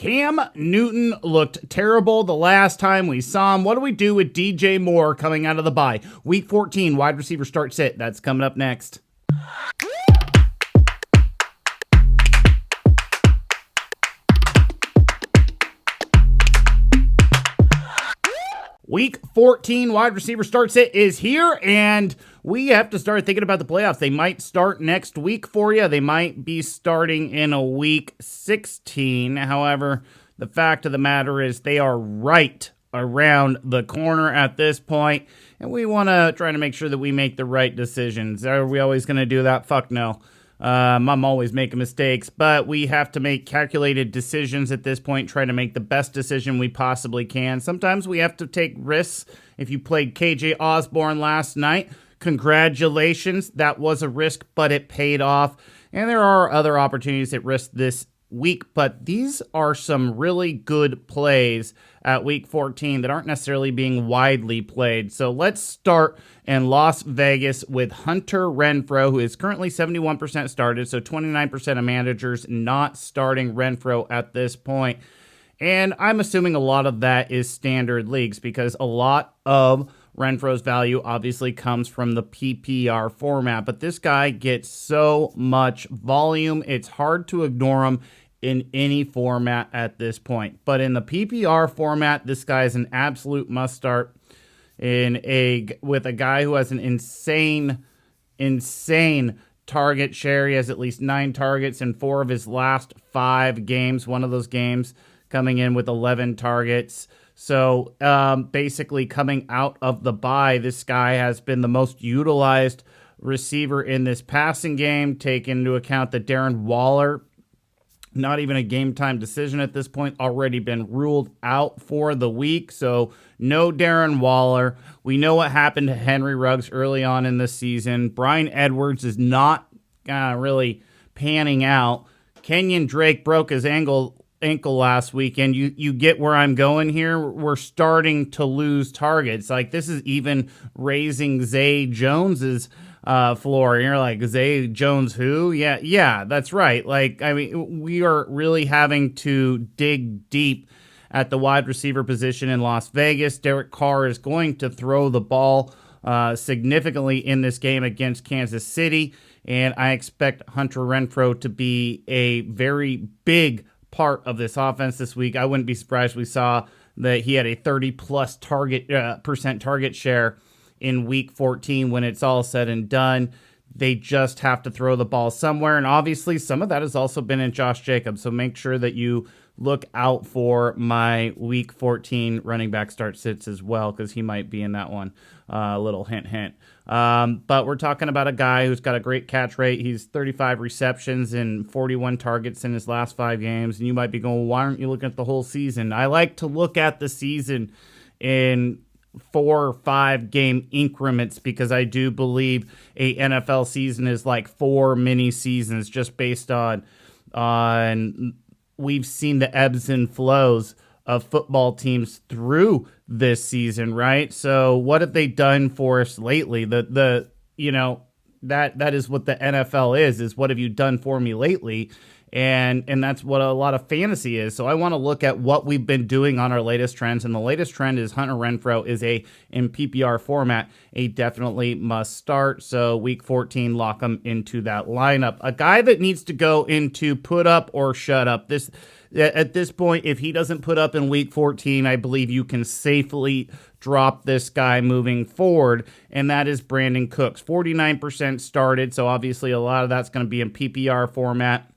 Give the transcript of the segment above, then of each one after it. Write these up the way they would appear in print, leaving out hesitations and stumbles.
Cam Newton looked terrible the last time we saw him. What do we do with DJ Moore coming out of the bye? Week 14, wide receiver start sit. That's coming up next. Week 14 wide receiver start sit is here, and we have to start thinking about the playoffs. They might start next week for you. They might be starting in a week 16. However, the fact of the matter is they are right around the corner at this point, and we want to try to make sure that we make the right decisions. Are we always going to do that? Fuck no. I'm always making mistakes, but we have to make calculated decisions at this point, try to make the best decision we possibly can. Sometimes we have to take risks. If you played KJ Osborne last night, congratulations. That was a risk, but it paid off. And there are other opportunities at risk this week, but these are some really good plays at week 14 that aren't necessarily being widely played. So let's start in Las Vegas with Hunter Renfrow, who is currently 71% started, so 29% of managers not starting Renfrow at this point. And I'm assuming a lot of that is standard leagues because a lot of Renfrow's value obviously comes from the PPR format, but this guy gets so much volume, it's hard to ignore him in any format at this point. But in the PPR format, this guy is an absolute must start with a guy who has an insane target share. He has at least 9 targets in 4 of his last 5 games. One of those games coming in with 11 targets. So basically coming out of the bye, this guy has been the most utilized receiver in this passing game. Take into account that Darren Waller, not even a game time decision at this point, already been ruled out for the week. So no Darren Waller. We know what happened to Henry Ruggs early on in the season. Bryan Edwards is not really panning out. Kenyon Drake broke his ankle last weekend. You get where I'm going here. We're starting to lose targets. Like, this is even raising Zay Jones's floor. And you're like, Zay Jones who? Yeah, that's right. Like, I mean, we are really having to dig deep at the wide receiver position in Las Vegas. Derek Carr is going to throw the ball significantly in this game against Kansas City, and I expect Hunter Renfrow to be a very big part of this offense this week. I wouldn't be surprised if we saw that he had a 30-plus percent target share in week 14 when it's all said and done. They just have to throw the ball somewhere, and obviously some of that has also been in Josh Jacobs, so make sure that you look out for my week 14 running back start sits as well, because he might be in that one. Little hint. But we're talking about a guy who's got a great catch rate. He's 35 receptions and 41 targets in his last 5 games. And you might be going, why aren't you looking at the whole season? I like to look at the season in 4 or 5 game increments, because I do believe a NFL season is like 4 mini seasons, just based on we've seen the ebbs and flows of football teams through this season, right? So what have they done for us lately? That is what the NFL is what have you done for me lately? And that's what a lot of fantasy is. So I want to look at what we've been doing on our latest trends. And the latest trend is Hunter Renfrow is in PPR format, a definitely must start. So week 14, lock him into that lineup. A guy that needs to go into put up or shut up. At this point, if he doesn't put up in week 14, I believe you can safely drop this guy moving forward, and that is Brandin Cooks. 49% started, so obviously a lot of that's going to be in PPR format.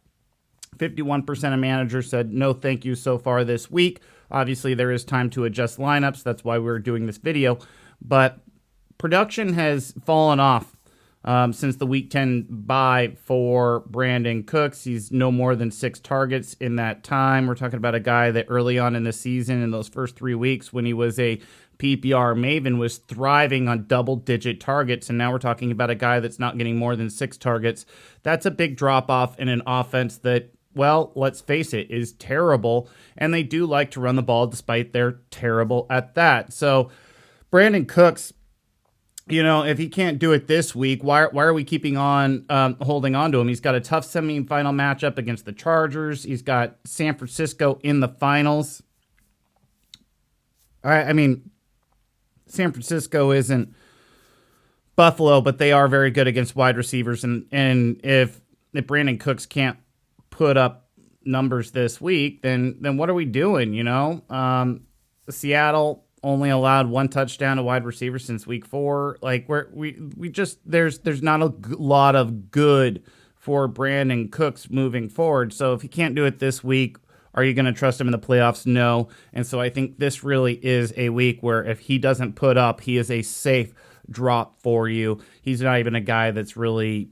51% of managers said no thank you so far this week. Obviously, there is time to adjust lineups. That's why we're doing this video. But production has fallen off since the Week 10 bye for Brandin Cooks. He's no more than 6 targets in that time. We're talking about a guy that early on in the season, in those first 3 weeks, when he was a PPR maven, was thriving on double-digit targets, and now we're talking about a guy that's not getting more than 6 targets. That's a big drop-off in an offense that, well, let's face it, is terrible, and they do like to run the ball despite they're terrible at that. So Brandin Cooks if he can't do it this week, why are we keeping on holding on to him? He's got a tough semifinal matchup against the Chargers. He's got San Francisco in the finals. I mean, San Francisco isn't Buffalo, but they are very good against wide receivers. And if Brandin Cooks can't put up numbers this week, then what are we doing? Seattle only allowed one touchdown to wide receiver since week 4. Like we just there's not a lot of good for Brandin Cooks moving forward. So if he can't do it this week, are you going to trust him in the playoffs? No. And so I think this really is a week where if he doesn't put up, he is a safe drop for you. He's not even a guy that's really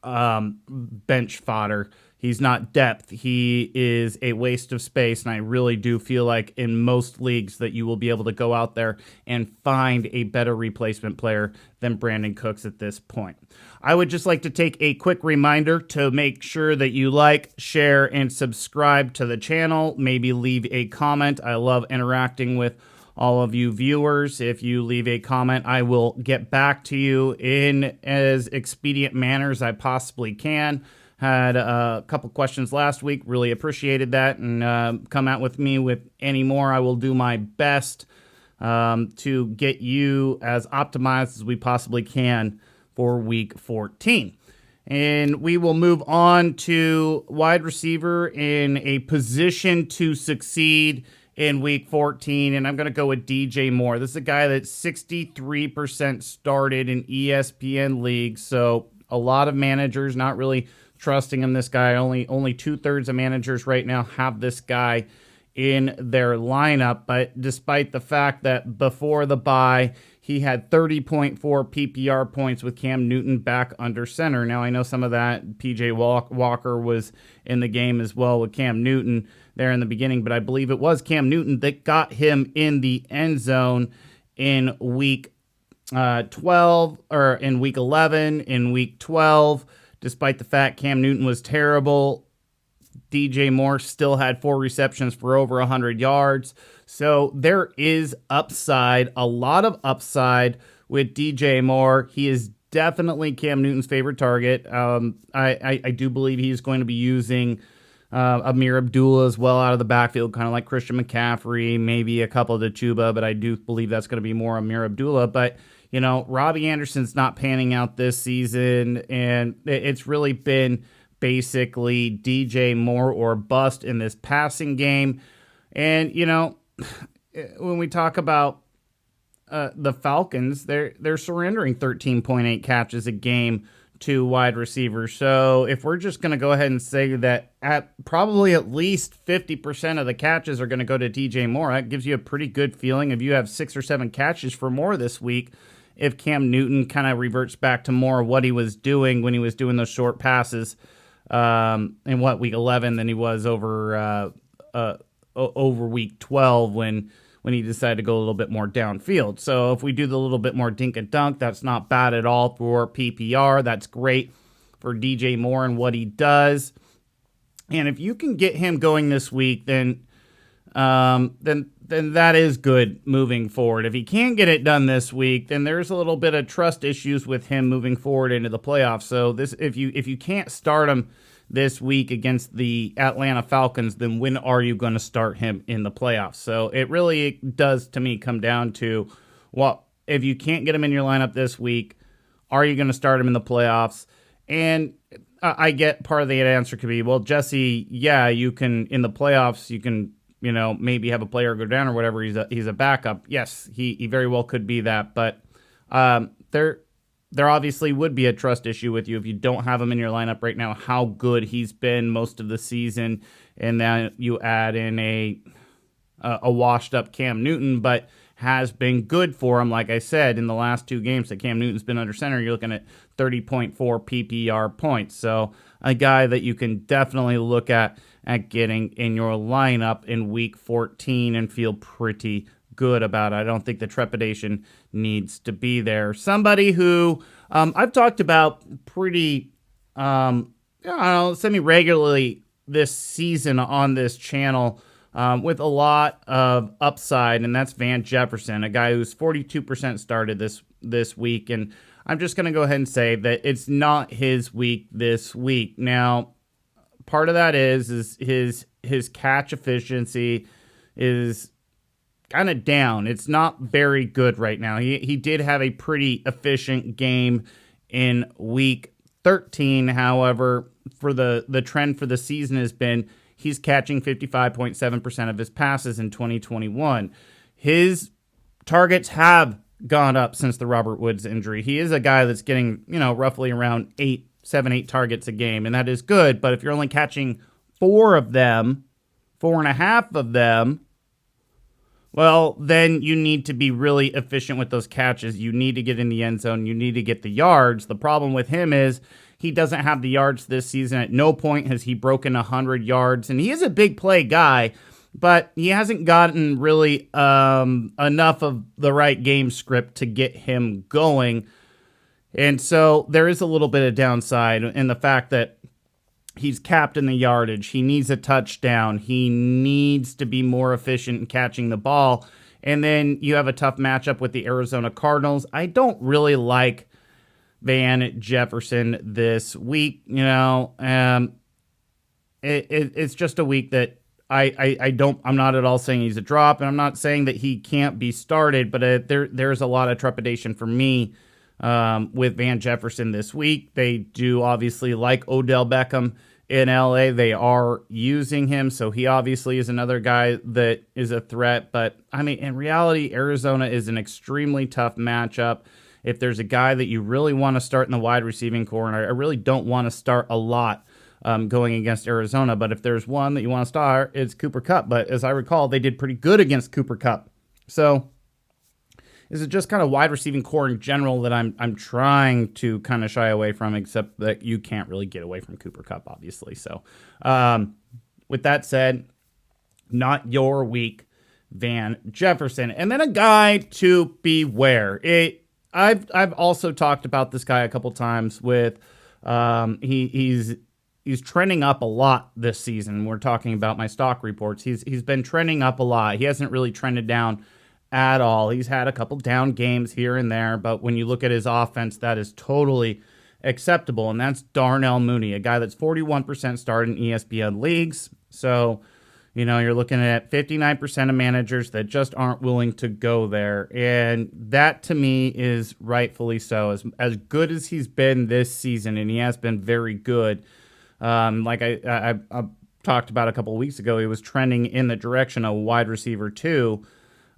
bench fodder. He's not depth. He is a waste of space, and I really do feel like in most leagues that you will be able to go out there and find a better replacement player than Brandin Cooks at this point. I would just like to take a quick reminder to make sure that you like, share, and subscribe to the channel. Maybe leave a comment. I love interacting with all of you viewers. If you leave a comment, I will get back to you in as expedient manner as I possibly can. Had a couple questions last week. Really appreciated that. And come out with me with any more. I will do my best to get you as optimized as we possibly can for week 14. And we will move on to wide receiver in a position to succeed in week 14. And I'm going to go with DJ Moore. This is a guy that's 63% started in ESPN leagues. So a lot of managers not really trusting him. This guy, only 2/3 of managers right now have this guy in their lineup. But despite the fact that before the bye, he had 30.4 PPR points with Cam Newton back under center. Now, I know some of that PJ Walker was in the game as well with Cam Newton there in the beginning, but I believe it was Cam Newton that got him in the end zone in week 12, or in week 11, in week 12. Despite the fact Cam Newton was terrible, DJ Moore still had 4 receptions for over 100 yards. So there is upside, a lot of upside with DJ Moore. He is definitely Cam Newton's favorite target. I do believe he's going to be using Amir Abdullah as well out of the backfield, kind of like Christian McCaffrey, maybe a couple to Chuba, but I do believe that's going to be more Amir Abdullah. But Robbie Anderson's not panning out this season, and it's really been basically DJ Moore or bust in this passing game. And, when we talk about the Falcons, they're surrendering 13.8 catches a game to wide receivers. So if we're just going to go ahead and say that probably at least 50% of the catches are going to go to DJ Moore, that gives you a pretty good feeling if you have 6 or 7 catches for Moore this week. If Cam Newton kind of reverts back to more what he was doing when he was doing those short passes in week 11 than he was over week 12 when he decided to go a little bit more downfield. So if we do the little bit more dink and dunk, that's not bad at all for PPR. That's great for DJ Moore and what he does. And if you can get him going this week, then that is good moving forward. If he can't get it done this week, then there's a little bit of trust issues with him moving forward into the playoffs. So if you can't start him this week against the Atlanta Falcons, then when are you going to start him in the playoffs? So it really does, to me, come down to, well, if you can't get him in your lineup this week, are you going to start him in the playoffs? And I get part of the answer could be, well, Jesse, yeah, you can, in the playoffs, you can, maybe have a player go down or whatever. He's a backup. Yes, he very well could be that, but there obviously would be a trust issue with you if you don't have him in your lineup right now, how good he's been most of the season, and then you add in a washed-up Cam Newton, but has been good for him. Like I said, in the last 2 games that Cam Newton's been under center, you're looking at 30.4 PPR points. So a guy that you can definitely look at getting in your lineup in week 14 and feel pretty good about it. I don't think the trepidation needs to be there. Somebody who I've talked about pretty semi-regularly this season on this channel with a lot of upside, and that's Van Jefferson, a guy who's 42% started this week. And I'm just going to go ahead and say that it's not his week this week. Now, part of that is his catch efficiency is kind of down. It's not very good right now. He did have a pretty efficient game in week 13. However, for the trend for the season has been he's catching 55.7% of his passes in 2021. His targets have gone up since the Robert Woods injury. He is a guy that's getting, roughly around 8 targets a game, and that is good. But if you're only catching 4 of them, 4.5 of them, well, then you need to be really efficient with those catches. You need to get in the end zone. You need to get the yards. The problem with him is he doesn't have the yards this season. At no point has he broken 100 yards, and he is a big play guy, but he hasn't gotten really enough of the right game script to get him going. And so there is a little bit of downside in the fact that he's capped in the yardage. He needs a touchdown. He needs to be more efficient in catching the ball. And then you have a tough matchup with the Arizona Cardinals. I don't really like Van Jefferson this week. It's just a week that I'm not at all saying he's a drop, and I'm not saying that he can't be started, but there's a lot of trepidation for me with Van Jefferson this week. They do obviously like Odell Beckham in LA. They are using him, so he obviously is another guy that is a threat. But I mean, in reality, Arizona is an extremely tough matchup. If there's a guy that you really want to start in the wide receiving core, and I really don't want to start a lot going against Arizona, but if there's one that you want to start, it's Cooper Kupp. But as I recall, they did pretty good against Cooper Kupp. So is it just kind of wide receiving core in general that I'm trying to kind of shy away from, except that you can't really get away from Cooper Kupp, obviously. So with that said, not your week, Van Jefferson. And then a guy to beware. I've also talked about this guy a couple times with he's trending up a lot this season. We're talking about my stock reports. He's been trending up a lot. He hasn't really trended down at all. He's had a couple down games here and there, but when you look at his offense, that is totally acceptable, and that's Darnell Mooney, a guy that's 41% started in ESPN leagues. So, you're looking at 59% of managers that just aren't willing to go there, and that to me is rightfully so. As good as he's been this season, and he has been very good, like I talked about a couple of weeks ago, he was trending in the direction of wide receiver 2.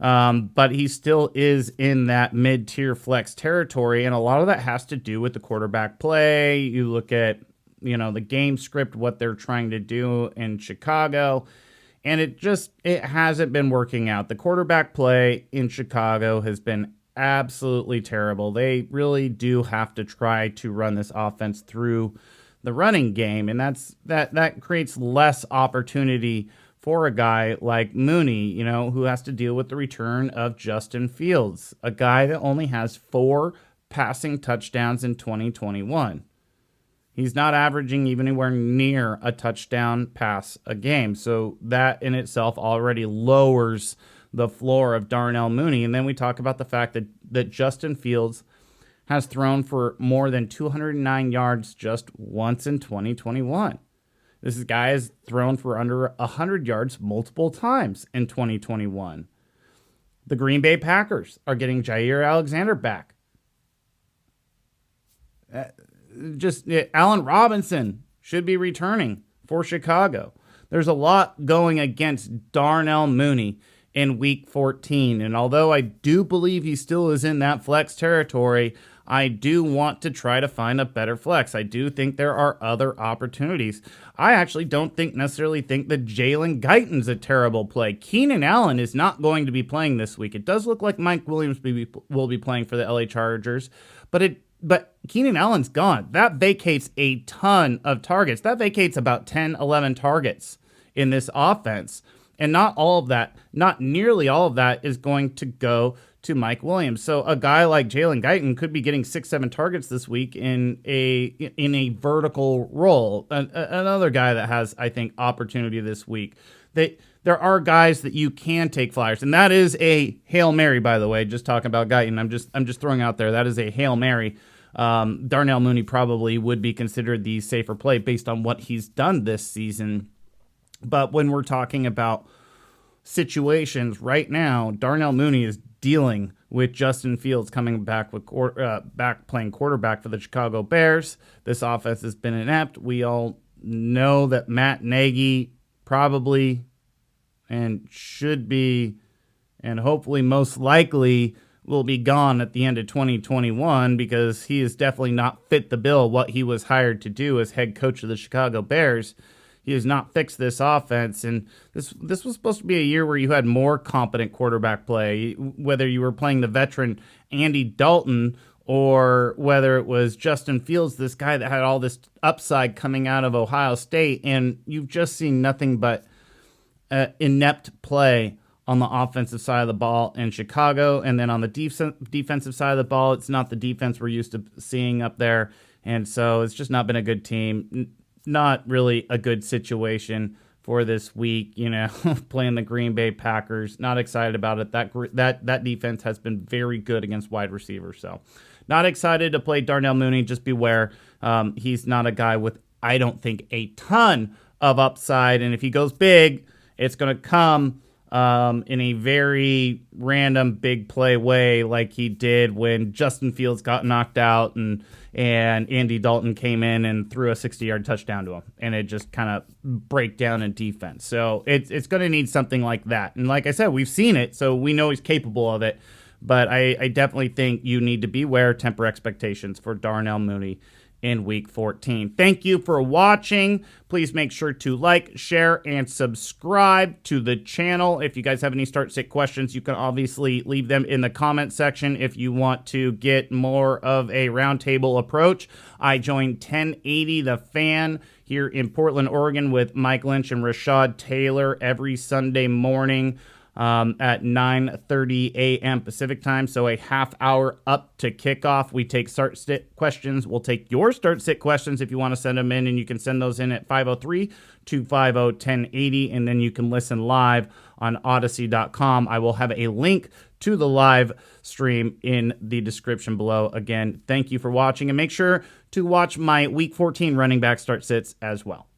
But he still is in that mid-tier flex territory, and a lot of that has to do with the quarterback play. You look at, the game script, what they're trying to do in Chicago, and it hasn't been working out. The quarterback play in Chicago has been absolutely terrible. They really do have to try to run this offense through the running game, and that creates less opportunity for a guy like Mooney, who has to deal with the return of Justin Fields, a guy that only has 4 passing touchdowns in 2021. He's not averaging even anywhere near a touchdown pass a game. So that in itself already lowers the floor of Darnell Mooney. And then we talk about the fact that Justin Fields has thrown for more than 209 yards just once in 2021. This guy has thrown for under 100 yards multiple times in 2021. The Green Bay Packers are getting Jair Alexander back. Allen Robinson should be returning for Chicago. There's a lot going against Darnell Mooney in Week 14. And although I do believe he still is in that flex territory, I do want to try to find a better flex. I do think there are other opportunities. I actually don't necessarily think that Jalen Guyton's a terrible play. Keenan Allen is not going to be playing this week. It does look like Mike Williams will be playing for the LA Chargers, but Keenan Allen's gone. That vacates a ton of targets. That vacates about 10, 11 targets in this offense. And not nearly all of that is going to go to Mike Williams. So a guy like Jalen Guyton could be getting 6, 7 targets this week in a vertical role. Another guy that has, I think, opportunity this week. there are guys that you can take flyers, and that is a Hail Mary, by the way. Just talking about Guyton, I'm just throwing out there that is a Hail Mary. Darnell Mooney probably would be considered the safer play based on what he's done this season. But when we're talking about situations right now, Darnell Mooney is dealing with Justin Fields coming back with back playing quarterback for the Chicago Bears. This offense has been inept. We all know that Matt Nagy probably and should be, and hopefully most likely will be gone at the end of 2021 because he is definitely not fit the bill what he was hired to do as head coach of the Chicago Bears. He has not fixed this offense, and this was supposed to be a year where you had more competent quarterback play, whether you were playing the veteran Andy Dalton or whether it was Justin Fields, this guy that had all this upside coming out of Ohio State, and you've just seen nothing but inept play on the offensive side of the ball in Chicago, and then on the defensive side of the ball, it's not the defense we're used to seeing up there, and so it's just not been a good team. Not really a good situation for this week, playing the Green Bay Packers. Not excited about it. That defense has been very good against wide receivers, so not excited to play Darnell Mooney. Just beware. He's not a guy with, I don't think, a ton of upside, and if he goes big, it's going to come in a very random big play way like he did when Justin Fields got knocked out and Andy Dalton came in and threw a 60-yard touchdown to him, and it just kind of break down in defense. So it's going to need something like that. And like I said, we've seen it, so we know he's capable of it. But I definitely think you need to beware, temper expectations for Darnell Mooney in Week 14. Thank you for watching. Please make sure to like, share, and subscribe to the channel. If you guys have any start-sit questions, you can obviously leave them in the comment section. If you want to get more of a roundtable approach, I joined 1080 The Fan here in Portland, Oregon with Mike Lynch and Rashad Taylor every Sunday morning at 9:30 a.m. Pacific time, so a half hour up to kickoff. We take start-sit questions. We'll take your start-sit questions if you want to send them in, and you can send those in at 503-250-1080, and then you can listen live on Odyssey.com. I will have a link to the live stream in the description below. Again, thank you for watching, and make sure to watch my Week 14 running back start-sits as well.